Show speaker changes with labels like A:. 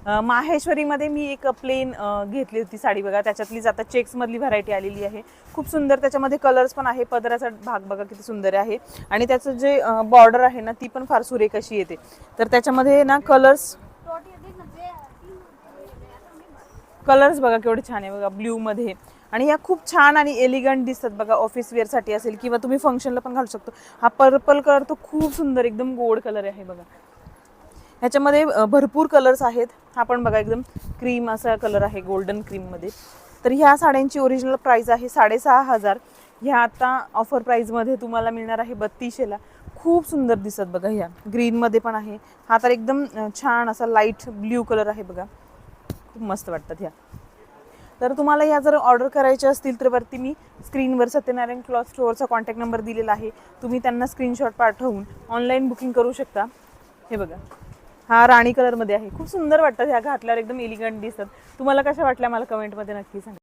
A: माहेश्वरीमध्ये मी एक प्लेन घेतली होती साडी बघा, त्याच्यातलीच आता चेक्समधली व्हरायटी आलेली आहे, खूप सुंदर. त्याच्यामध्ये कलर्स पण आहे, पदराचा भाग बघा किती सुंदर आहे आणि त्याचं जे बॉर्डर आहे ना ती पण फार सुरेख अशी येते. तर त्याच्यामध्ये ना कलर्स बघा केवढे छान आहे बघा, ब्ल्यू मध्ये. आणि ह्या खूप छान आणि एलिगंट दिसतात बघा, ऑफिस वेअरसाठी असेल किंवा तुम्ही फंक्शनला पण घालू शकतो. हा पर्पल कलर तो खूप सुंदर एकदम गोड कलर आहे बघा. ह्याच्यामध्ये भरपूर कलर्स आहेत. हा पण बघा एकदम क्रीम असा कलर आहे, गोल्डन क्रीममध्ये. तर ह्या साड्यांची ओरिजिनल प्राइस आहे 6,500. ह्या आता ऑफर प्राईजमध्ये तुम्हाला मिळणार आहे 3200ला. खूप सुंदर दिसत बघा. ह्या ग्रीनमध्ये पण आहे. हा तर एकदम छान असा लाईट ब्ल्यू कलर आहे बघा, खूप मस्त वाटतात ह्या. तर तुम्हाला ह्या जर ऑर्डर करायच्या असतील तर वरती मी स्क्रीनवर सत्यनारायण क्लॉथ स्टोअरचा कॉन्टॅक्ट नंबर दिलेला आहे, तुम्ही त्यांना स्क्रीनशॉट पाठवून ऑनलाईन बुकिंग करू शकता. हे बघा, हा राणी कलरमध्ये आहे, खूप सुंदर वाटतात ह्या घातल्यावर, एकदम एलिगंट दिसतात. तुम्हाला कशा वाटल्या मला कमेंटमध्ये नक्की सांगा.